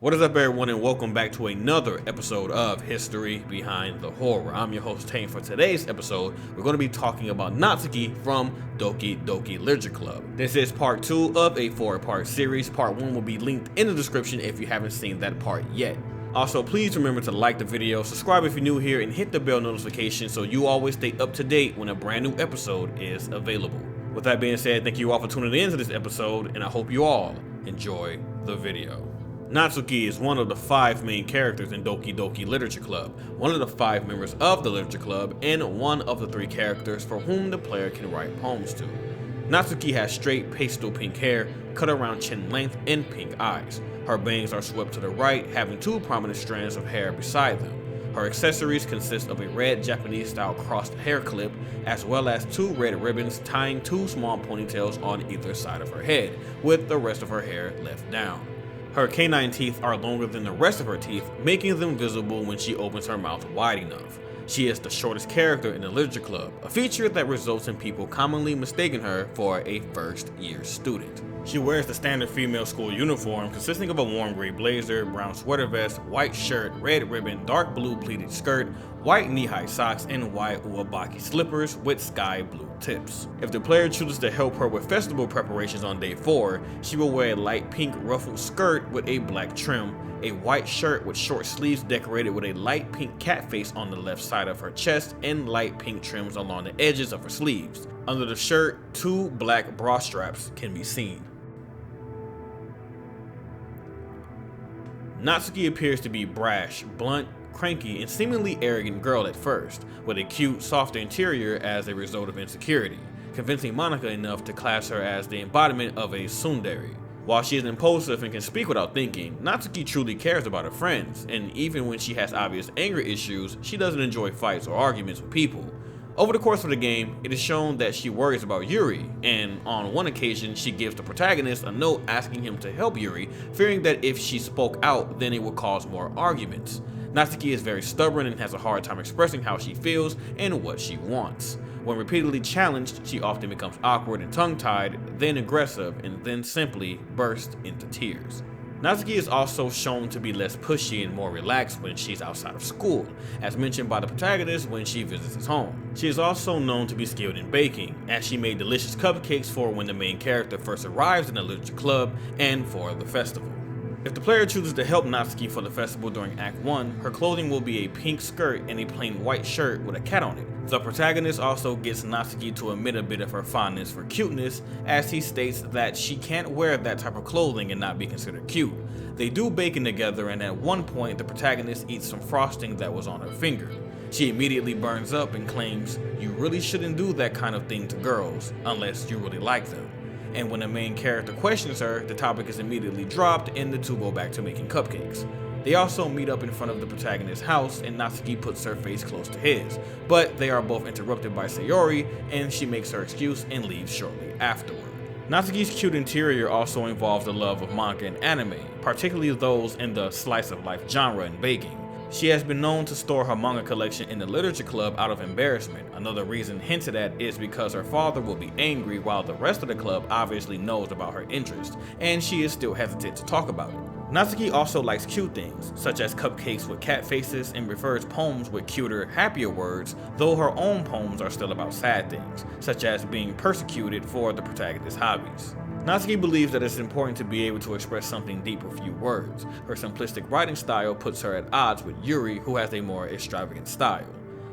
What is up, everyone, and welcome back to another episode of History Behind the Horror. I'm your host, Tane. For today's episode, we're going to be talking about Natsuki from Doki Doki Literature Club. This is part 2 of a 4-part series. Part 1 will be linked in the description if you haven't seen that part yet. Also, please remember to like the video, subscribe if you're new here, and hit the bell notification so you always stay up to date when a brand new episode is available. With that being said, thank you all for tuning in to this episode, and I hope you all enjoy the video. Natsuki is one of the 5 main characters in Doki Doki Literature Club, one of the 5 members of the Literature Club, and one of the 3 characters for whom the player can write poems to. Natsuki has straight pastel pink hair, cut around chin length, and pink eyes. Her bangs are swept to the right, having 2 prominent strands of hair beside them. Her accessories consist of a red Japanese-style crossed hair clip, as well as 2 red ribbons tying 2 small ponytails on either side of her head, with the rest of her hair left down. Her canine teeth are longer than the rest of her teeth, making them visible when she opens her mouth wide enough. She is the shortest character in the Literature Club, a feature that results in people commonly mistaking her for a first-year student. She wears the standard female school uniform consisting of a warm gray blazer, brown sweater vest, white shirt, red ribbon, dark blue pleated skirt, white knee-high socks, and white uwabaki slippers with sky blue tips. If the player chooses to help her with festival preparations on day 4, she will wear a light pink ruffled skirt with a black trim, a white shirt with short sleeves decorated with a light pink cat face on the left side of her chest, and light pink trims along the edges of her sleeves. Under the shirt, 2 black bra straps can be seen. Natsuki appears to be brash, blunt, cranky, and seemingly arrogant girl at first, with a cute, softer interior as a result of insecurity, convincing Monika enough to class her as the embodiment of a tsundere. While she is impulsive and can speak without thinking, Natsuki truly cares about her friends, and even when she has obvious anger issues, she doesn't enjoy fights or arguments with people. Over the course of the game, it is shown that she worries about Yuri, and on one occasion she gives the protagonist a note asking him to help Yuri, fearing that if she spoke out, then it would cause more arguments. Natsuki is very stubborn and has a hard time expressing how she feels and what she wants. When repeatedly challenged, she often becomes awkward and tongue-tied, then aggressive, and then simply bursts into tears. Natsuki is also shown to be less pushy and more relaxed when she's outside of school, as mentioned by the protagonist when she visits his home. She is also known to be skilled in baking, as she made delicious cupcakes for when the main character first arrives in the Literature Club and for the festival. If the player chooses to help Natsuki for the festival during Act 1, her clothing will be a pink skirt and a plain white shirt with a cat on it. The protagonist also gets Natsuki to admit a bit of her fondness for cuteness, as he states that she can't wear that type of clothing and not be considered cute. They do baking together, and at one point the protagonist eats some frosting that was on her finger. She immediately burns up and claims, "You really shouldn't do that kind of thing to girls, unless you really like them." And when the main character questions her, the topic is immediately dropped and the 2 go back to making cupcakes. They also meet up in front of the protagonist's house, and Natsuki puts her face close to his, but they are both interrupted by Sayori, and she makes her excuse and leaves shortly afterward. Natsuki's cute interior also involves the love of manga and anime, particularly those in the slice of life genre and baking. She has been known to store her manga collection in the Literature Club out of embarrassment. Another reason hinted at is because her father will be angry while the rest of the club obviously knows about her interest, and she is still hesitant to talk about it. Natsuki also likes cute things, such as cupcakes with cat faces, and prefers poems with cuter, happier words, though her own poems are still about sad things, such as being persecuted for the protagonist's hobbies. Natsuki believes that it's important to be able to express something deep with few words. Her simplistic writing style puts her at odds with Yuri, who has a more extravagant style.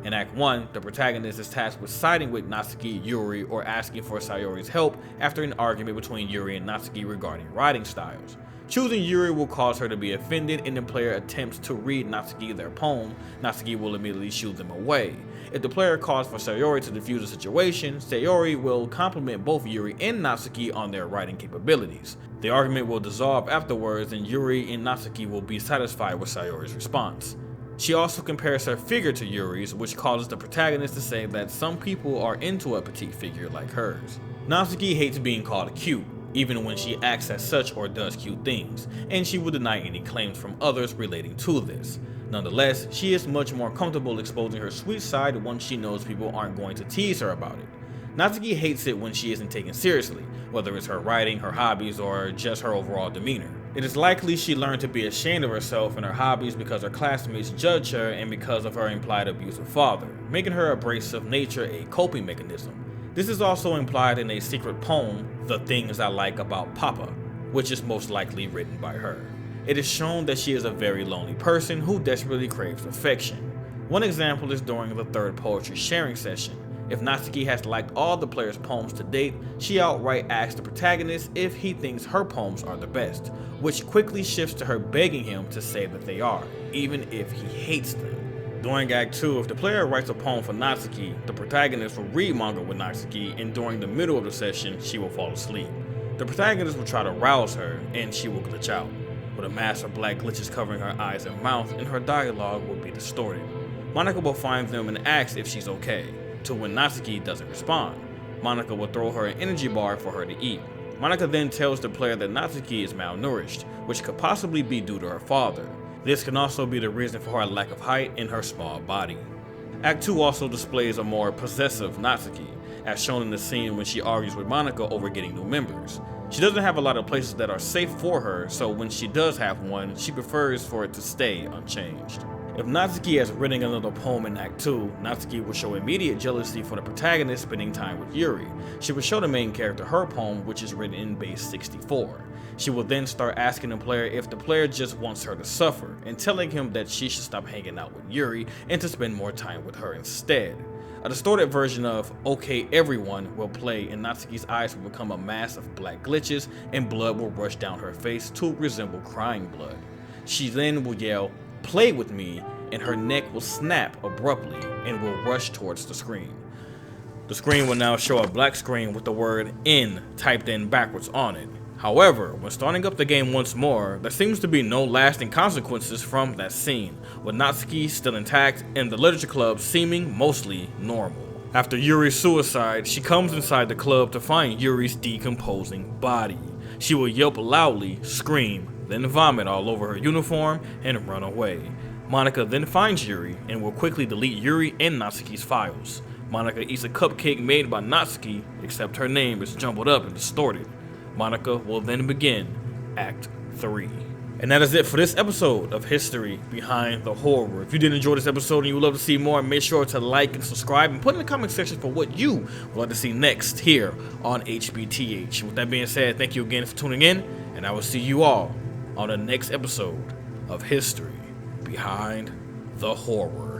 In Act 1, the protagonist is tasked with siding with Natsuki, Yuri, or asking for Sayori's help after an argument between Yuri and Natsuki regarding writing styles. Choosing Yuri will cause her to be offended, and the player attempts to read Natsuki their poem. Natsuki will immediately shoo them away. If the player calls for Sayori to defuse the situation, Sayori will compliment both Yuri and Natsuki on their writing capabilities. The argument will dissolve afterwards, and Yuri and Natsuki will be satisfied with Sayori's response. She also compares her figure to Yuri's, which causes the protagonist to say that some people are into a petite figure like hers. Natsuki hates being called cute, even when she acts as such or does cute things, and she will deny any claims from others relating to this. Nonetheless, she is much more comfortable exposing her sweet side once she knows people aren't going to tease her about it. Natsuki hates it when she isn't taken seriously, whether it's her writing, her hobbies, or just her overall demeanor. It is likely she learned to be ashamed of herself and her hobbies because her classmates judge her and because of her implied abusive father, making her abrasive nature a coping mechanism. This is also implied in a secret poem, The Things I Like About Papa, which is most likely written by her. It is shown that she is a very lonely person who desperately craves affection. One example is during the third poetry sharing session. If Natsuki has liked all the players' poems to date, she outright asks the protagonist if he thinks her poems are the best, which quickly shifts to her begging him to say that they are, even if he hates them. During Act 2, if the player writes a poem for Natsuki, the protagonist will read manga with Natsuki, and during the middle of the session, she will fall asleep. The protagonist will try to rouse her, and she will glitch out, with a mass of black glitches covering her eyes and mouth, and her dialogue will be distorted. Monika will find them and ask if she's okay, to when Natsuki doesn't respond. Monika will throw her an energy bar for her to eat. Monika then tells the player that Natsuki is malnourished, which could possibly be due to her father. This can also be the reason for her lack of height and her small body. Act 2 also displays a more possessive Natsuki, as shown in the scene when she argues with Monika over getting new members. She doesn't have a lot of places that are safe for her, so when she does have one, she prefers for it to stay unchanged. If Natsuki has written another poem in Act 2, Natsuki will show immediate jealousy for the protagonist spending time with Yuri. She will show the main character her poem, which is written in base 64. She will then start asking the player if the player just wants her to suffer, and telling him that she should stop hanging out with Yuri and to spend more time with her instead. A distorted version of Okay Everyone will play, and Natsuki's eyes will become a mass of black glitches and blood will rush down her face to resemble crying blood. She then will yell, "Play with me," and her neck will snap abruptly and will rush towards the screen. The screen will now show a black screen with the word "N" typed in backwards on it. However, when starting up the game once more, there seems to be no lasting consequences from that scene, with Natsuki still intact and the literature club seeming mostly normal. After Yuri's suicide, she comes inside the club to find Yuri's decomposing body. She will yelp loudly, scream, then vomit all over her uniform and run away. Monika then finds Yuri and will quickly delete Yuri and Natsuki's files. Monika eats a cupcake made by Natsuki, except her name is jumbled up and distorted. Monika will then begin Act 3. And that is it for this episode of History Behind the Horror. If you did enjoy this episode and you would love to see more, make sure to like and subscribe and put in the comment section for what you would like to see next here on HBTH. With that being said, thank you again for tuning in, and I will see you all on the next episode of History Behind the Horror.